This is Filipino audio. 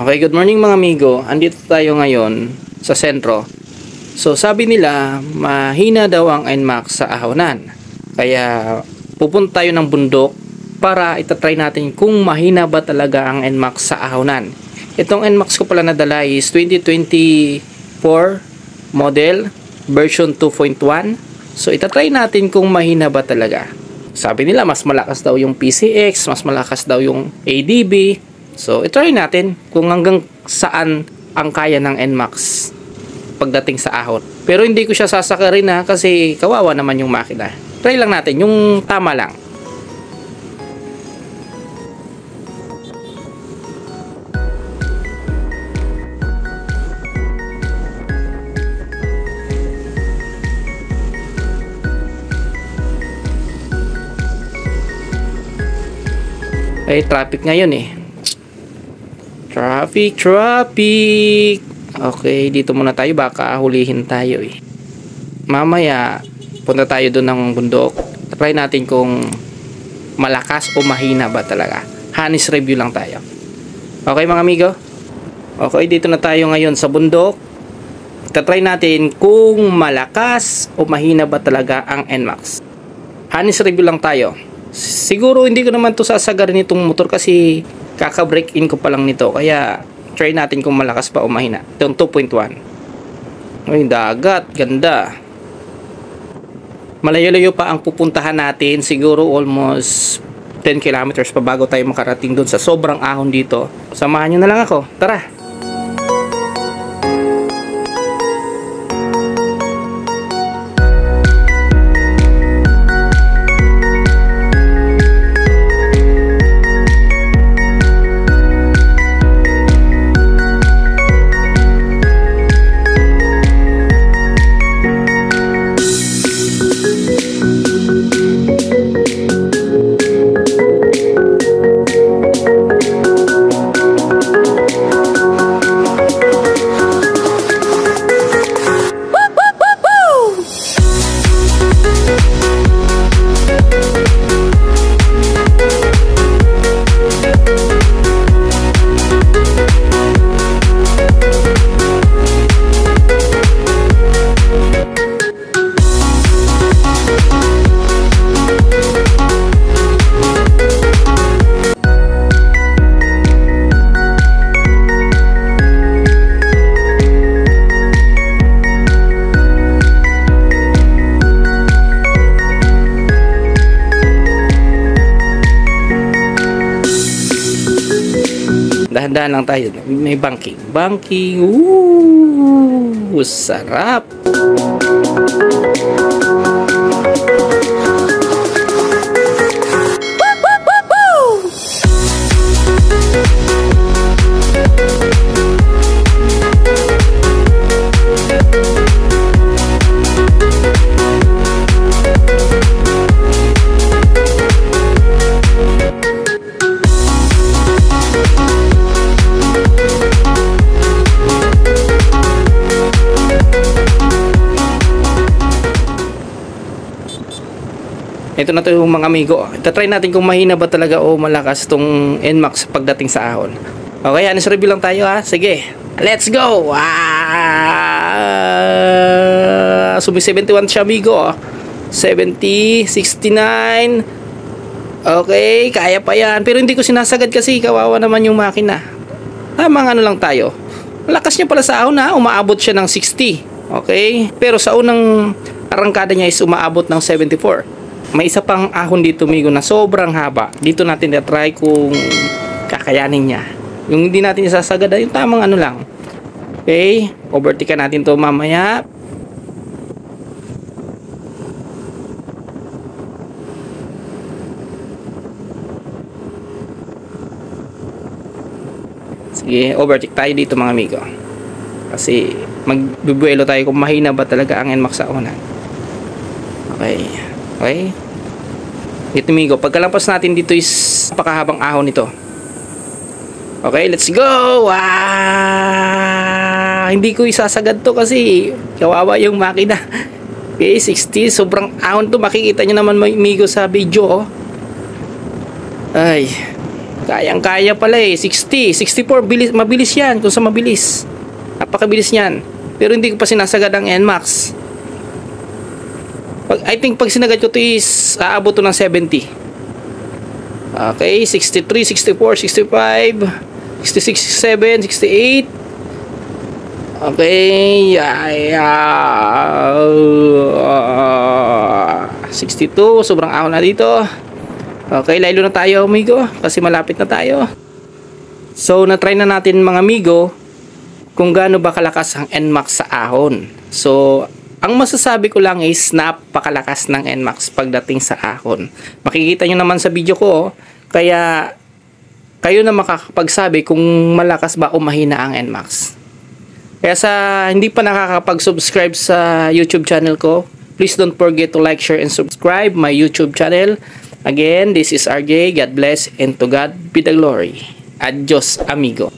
Okay, good morning mga amigo. Andito tayo ngayon sa sentro. So sabi nila, mahina daw ang NMAX sa ahonan. Kaya pupunta tayo ng bundok para itatry natin kung mahina ba talaga ang NMAX sa ahonan. Itong NMAX ko pala nadala is 2024 model version 2.1. So itatry natin kung mahina ba talaga. Sabi nila mas malakas daw yung PCX, mas malakas daw yung ADB. So, itry natin kung hanggang saan ang kaya ng NMAX pagdating sa ahon. Pero hindi ko siya sasakarin ha, kasi kawawa naman yung makina. Try lang natin, yung tama lang. Ay, traffic ngayon eh. Traffic. Okay, dito muna tayo, baka hulihin tayo eh. Mamaya punta tayo doon ng bundok. Try natin kung malakas o mahina ba talaga. Honest review lang tayo. Okay mga amigo? Okay, dito na tayo ngayon sa bundok. Try natin kung malakas o mahina ba talaga ang NMAX. Honest review lang tayo. Siguro hindi ko naman to sasagarin itong motor kasi kaka-break in ko pa lang nito. Kaya try natin kung malakas pa o mahina. Itong 2.1. Ay, dagat. Ganda. Malayo-layo pa ang pupuntahan natin. Siguro almost 10 kilometers pa bago tayo makarating doon sa sobrang ahon dito. Samahan nyo na lang ako. Tara! Dahan-dahan lang tayo. May banking. Sarap. Ito na to yung mga amigo. Itatry natin kung mahina ba talaga o malakas tong NMAX pagdating sa ahon. Okay, honest review lang tayo ha. Sige, let's go! Sumi 71 siya amigo. 70, 69. Okay, kaya pa yan. Pero hindi ko sinasagad kasi kawawa naman yung makina. Tamang ano lang tayo. Malakas niya pala sa ahon ha. Umaabot siya ng 60. Okay? Pero sa unang arangkada niya is umaabot ng 74. May isa pang ahon dito amigo na sobrang haba. Dito natin na-try kung kakayanin niya. Yung hindi natin isasagad, yung tamang ano lang. Okay, overtake natin to mamaya. Sige, overtake tayo dito mga amigo. Kasi magbubuelo tayo kung mahina ba talaga ang NMAX sa unan. Okay. Okay. Dito amigo, pagkalampas natin dito is napakahabang ahon nito. Okay, let's go! Hindi ko isasagad to kasi kawawa yung makina. Okay, 60. Sobrang ahon to. Makikita nyo naman amigo sa video. Oh. Ay. Kayang-kaya pala eh. 60, 64, bilis, mabilis yan kung sa mabilis. Napakabilis niyan. Pero hindi ko pa sinasagad ang NMAX. I think pag sinagad ko to is aabot to ng 70. Okay, 63, 64, 65, 66, 67, 68. Okay, 62, sobrang ahon na dito. Okay, lalo na tayo amigo kasi malapit na tayo. So, na-try na natin mga amigo kung gaano ba kalakas ang NMAX sa ahon. So, ang masasabi ko lang is napakalakas ng NMAX pagdating sa ahon. Makikita nyo naman sa video ko, kaya kayo na makakapagsabi kung malakas ba o mahina ang NMAX. Kaya sa hindi pa nakakapag-subscribe sa YouTube channel ko, please don't forget to like, share, and subscribe my YouTube channel. Again, this is RJ. God bless and to God be the glory. Adios, amigo.